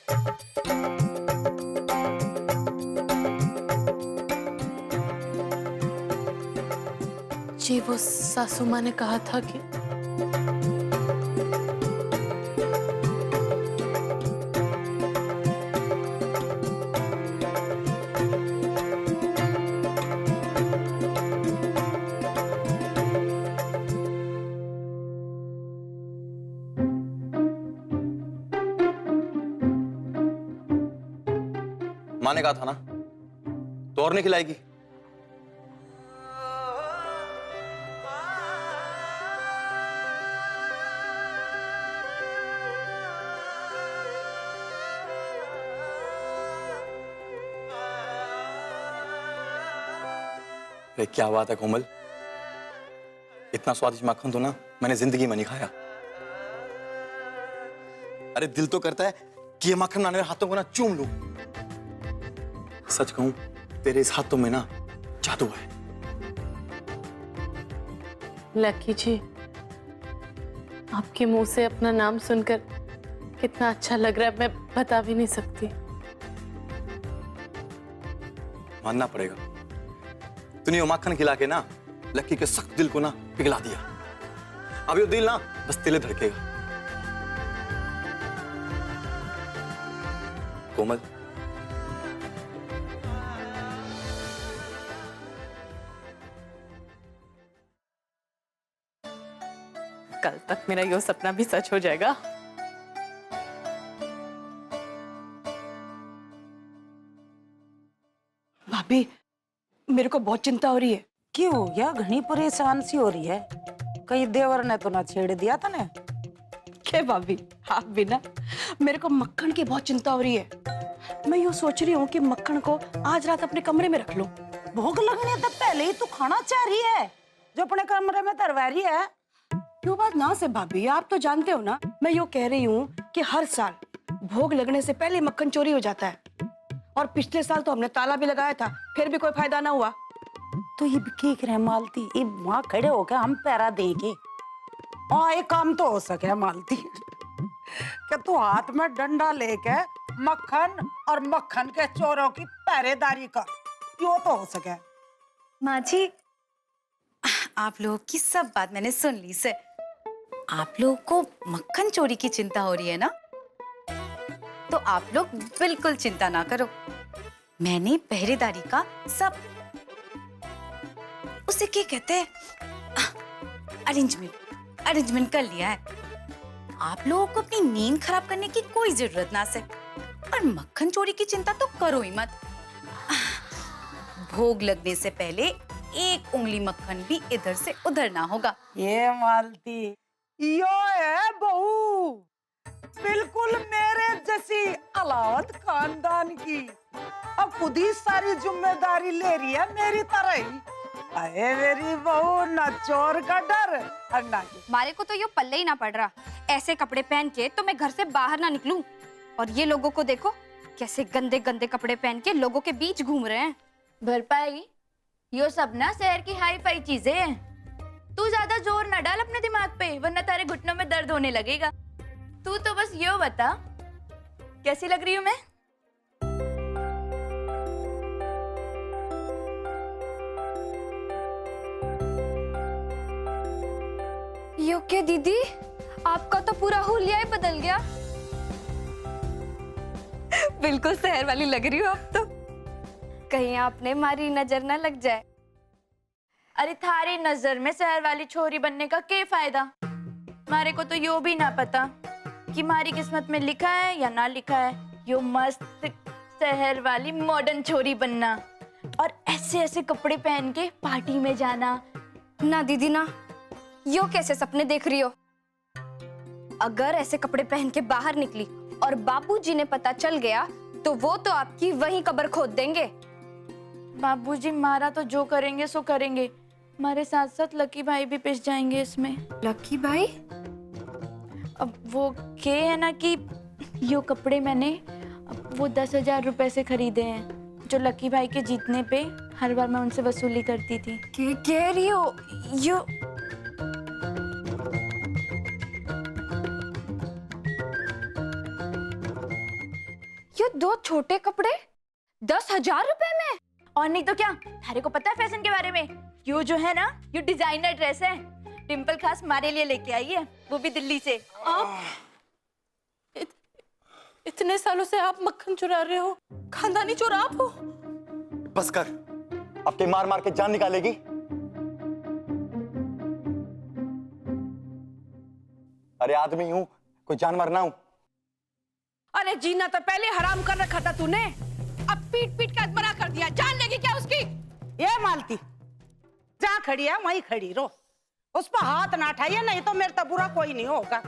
जी वो सासू माँ ने कहा था कि माँ ने कहा था ना, तो और नहीं खिलाएगी? अरे क्या बात है कोमल, इतना स्वादिष्ट माखन तो ना मैंने जिंदगी में नहीं खाया। अरे दिल तो करता है कि ये माखन बनाने वाले हाथों को ना चूम लूं। सच कहूं, तेरे इस हाथों में ना जादू है। लकी जी, आपके मुंह से अपना नाम सुनकर कितना अच्छा लग रहा है, मैं बता भी नहीं सकती। मानना पड़ेगा, तूने वो माखन खिला के ना लक्की के सख्त दिल को ना पिघला दिया। अब ये दिल ना बस तिले धड़केगा। कोमल, कल तक मेरा यो सपना भी सच हो जाएगा। भाभी, मेरे को बहुत चिंता हो रही है। क्यों हो गया? घनी परेशान सी हो रही है। कहीं देवर ने तो ना छेड़ दिया था ने? क्या भाभी, आप भी ना। मेरे को मक्खन की बहुत चिंता हो रही है। मैं यूँ सोच रही हूँ कि मक्खन को आज रात अपने कमरे में रख लूं। भूख लगने तक पहले ही तू खाना चाह रही है जो अपने कमरे में तरवा रही है। क्यों बात ना से भाभी, आप तो जानते हो ना, मैं यूँ कह रही हूँ कि हर साल भोग लगने से पहले मक्खन चोरी हो जाता है। और पिछले साल तो हमने ताला भी लगाया था, फिर भी कोई फायदा ना हुआ। तो ये केक रहे मालती, ये वहां खड़े होकर हम पैरा देंगे और एक काम तो हो सके मालती कि तू हाथ में डंडा लेके मक्खन और मक्खन के चोरों की पहरेदारी कर, यो तो हो सके। माँ जी, आप लोगों की सब बात मैंने सुन ली से। आप लोगों को मक्खन चोरी की चिंता हो रही है ना, तो आप लोग बिल्कुल चिंता ना करो। मैंने पहरेदारी का सब, उसे क्या कहते हैं, अरेंजमेंट कर लिया है। आप लोगों को अपनी नींद खराब करने की कोई जरूरत ना से, और मक्खन चोरी की चिंता तो करो ही मत। भोग लगने से पहले एक उंगली मक्खन भी इधर से उधर ना होगा। ये मालती यो है बहू, बिल्कुल मेरे जैसी अलावत खानदान की। अब खुद ही सारी जिम्मेदारी ले रही है मेरी तरह ही। अरे मेरी बहू, ना चोर का डर और ना मारे को तो ये पल्ले ही ना पड़ रहा। ऐसे कपड़े पहन के तो मैं घर से बाहर ना निकलूं। और ये लोगों को देखो कैसे गंदे गंदे कपड़े पहन के लोगों के बीच घूम रहे हैं। भरपाई, यो सब ना शहर की हाई फाई चीजें हैं। तू ज्यादा जोर ना डाल अपने दिमाग पे, वरना तारे घुटनों में दर्द होने लगेगा। तू तो बस यो बता, कैसी लग रही हूँ मैं? यो के दीदी, आपका तो पूरा हुलिया ही बदल गया। बिल्कुल शहर वाली लग रही हो अब तो। कहीं आपने मारी नजर ना लग जाए। अरे थारी नजर में शहर वाली छोरी बनने का क्या फायदा? मारे को तो यो भी ना पता कि मारी किस्मत में लिखा है या ना लिखा है यो मस्त शहर वाली मॉडर्न छोरी बनना और ऐसे ऐसे कपड़े पहन के पार्टी में जाना। ना दीदी ना, यो कैसे सपने देख रही हो? अगर ऐसे कपड़े पहन के बाहर निकली और बापूजी ने पता चल गया तो वो तो आपकी वहीं कब्र खोद देंगे। बाबूजी मारा तो जो करेंगे सो करेंगे, हमारे साथ साथ लकी भाई भी पिस जाएंगे इसमें। लकी भाई? अब वो क्या है ना कि यो कपड़े मैंने वो 10,000 रुपए से खरीदे हैं, जो लकी भाई के जीतने पे हर बार मैं उनसे वसूली करती थी। क्या कह रही हो? यो ये 2 छोटे कपड़े 10,000 रुपए में? और नहीं तो क्या, थारे को पता है फैशन के बारे में? यो जो है ना, यो डिजाइनर ड्रेस है, डिम्पल खास हमारे लिए लेके आई है, वो भी दिल्ली से। आप इतने सालों से आप मक्खन चुरा रहे हो, खानदानी चोर आप हो। बस कर, अब के मार मार के जान निकालेगी। अरे आदमी हूं, कोई जानवर ना हूं। अरे जीना तो पहले हराम कर रखा था तूने, अब पीट पीट के अधमरा कर दिया। जान लेगी क्या उसकी? ये मालती, जहाँ खड़ी है वहीं खड़ी रहो, उस पर हाथ ना उठाइए, नहीं तो मेरे तो बुरा कोई नहीं होगा।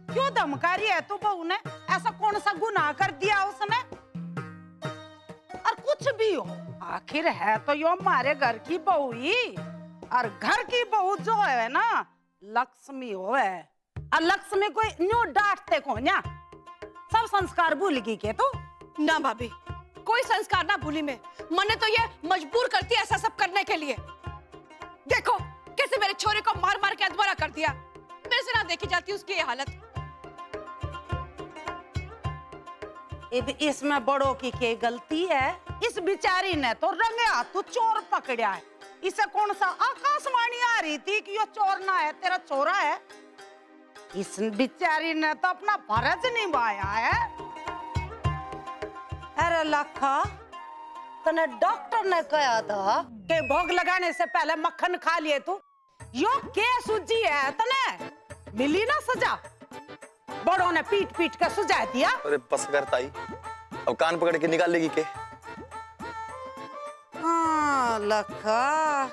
क्यों धमका रही है तू बहू ने? ऐसा कौन सा गुनाह कर दिया उसने? और कुछ भी हो, आखिर है तो यो हमारे घर की बहू ही, और घर की बहू जो है ना लक्ष्मी हो है, और लक्ष्मी को न्यू डांटते को ना, सब संस्कार भूल गई के तू? ना भाभी, कोई संस्कार ना भूली मैं। मने तो ये मजबूर करती है ऐसा सब करने के लिए। देखो कैसे मेरे छोरे को मार मार के अधमरा कर दिया। मेरे से ना देखी जाती उसकी ये हालत। इसमें बड़ों की क्या गलती है? इस बिचारी ने तो रंगे हाथों चोर पकड़ा है। इसे कौन सा आकाशवाणी आ रही थी कि ये चोर ना है, तेरा चोरा है? इस बिचारी ने तो अपना फर्ज निभाया है। अरे लखा, तने डॉक्टर ने कहा था कि भोग लगाने से पहले मक्खन खा लिए तू। यो के सूझी है तने? मिली ना सजा? बड़ों ने पीट पीट कर सुझा दिया। अरे बस कर ताई, अब कान पकड़ के निकाल लेगी के? हाँ लखा,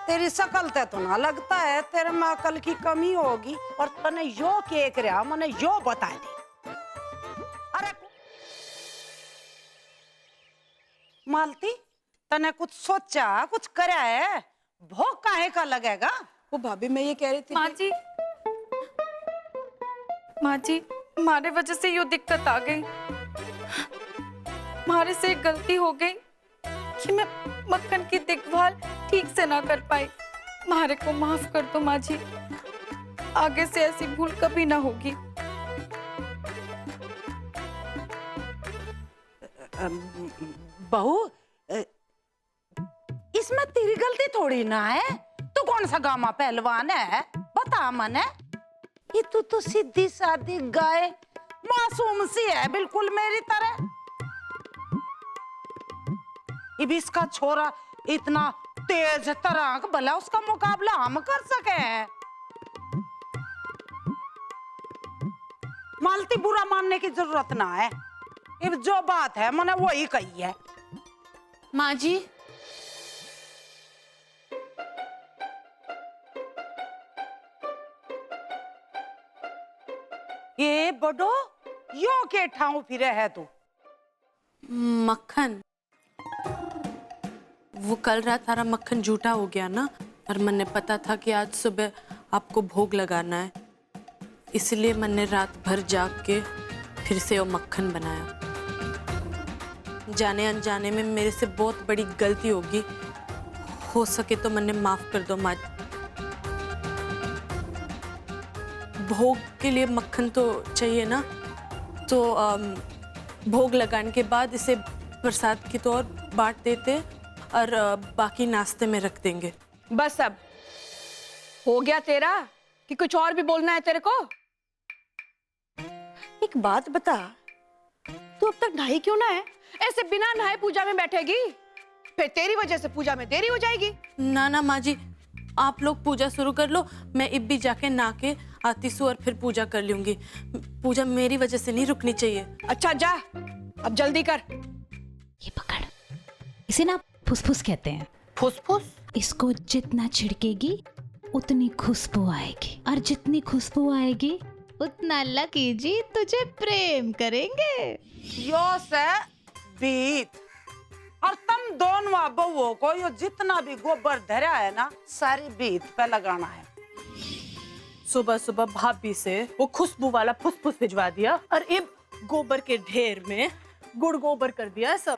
तेरी शकल ते तो ना लगता है तेरे में अकल की कमी होगी। और तने यो केक रहा, मने यो बता दे। अरे मालती, तने कुछ सोचा, कुछ करा है? भोग काहे का लगेगा? वो भाभी मैं ये कह रही थी माँ जी, हमारे वजह से यो दिक्कत आ गई। हमारे से एक गलती हो गई कि मैं मक्खन की देखभाल ठीक से ना कर पाई। हमारे को माफ कर दो माँ जी, आगे से ऐसी भूल कभी ना होगी। बहू, इसमें तेरी गलती थोड़ी ना है। तू कौन सा गामा पहलवान है? बता मने। ये तू तो सीधी सादी गाय मासूम सी है, बिल्कुल मेरी तरह। ये इसका छोरा इतना तेज तराक, भला उसका मुकाबला हम कर सके हैं? मालती, बुरा मानने की जरूरत ना है। ये जो बात है मैंने वही कही है। माँ जी, ये बड़ो यो के ठाऊ फिरे है तू? मक्खन, वो कल रात सारा मक्खन झूठा हो गया ना, और मैंने पता था कि आज सुबह आपको भोग लगाना है, इसलिए मैंने रात भर जाग के फिर से वो मक्खन बनाया। जाने अनजाने में मेरे से बहुत बड़ी गलती होगी, हो सके तो मैंने माफ कर दो माँ। भोग के लिए मक्खन तो चाहिए ना, तो भोग लगाने के बाद इसे प्रसाद के तौर बांट देते और बाकी नाश्ते में रख देंगे। बस अब हो गया तेरा, कि कुछ और भी बोलना है तेरे को? एक बात बता, तू अब तक नहाई क्यों ना है? ऐसे बिना नहाए पूजा में बैठेगी, फिर तेरी वजह से पूजा में देरी हो जाएगी। ना ना माँ जी, आप लोग पूजा शुरू कर लो, मैं इब भी जाके नहा के आती हूँ और फिर पूजा कर लूंगी। पूजा मेरी वजह से नहीं रुकनी चाहिए। अच्छा जा, अब जल्दी कर। ये पकड़, इसे ना फुसफुस कहते हैं। फुसफुस? इसको जितना छिड़केगी उतनी खुशबू आएगी, और जितनी खुशबू आएगी उतना लकी जी तुझे प्रेम करेंगे। यो से बीत, और तुम दोनों बहुओं को यो जितना भी गोबर धरा है ना, सारी बीत पे लगाना है। सुबह सुबह भाभी से वो खुशबू वाला फुसफुस भिजवा दिया, और इब गोबर के ढेर में गुड़ गोबर कर दिया सब।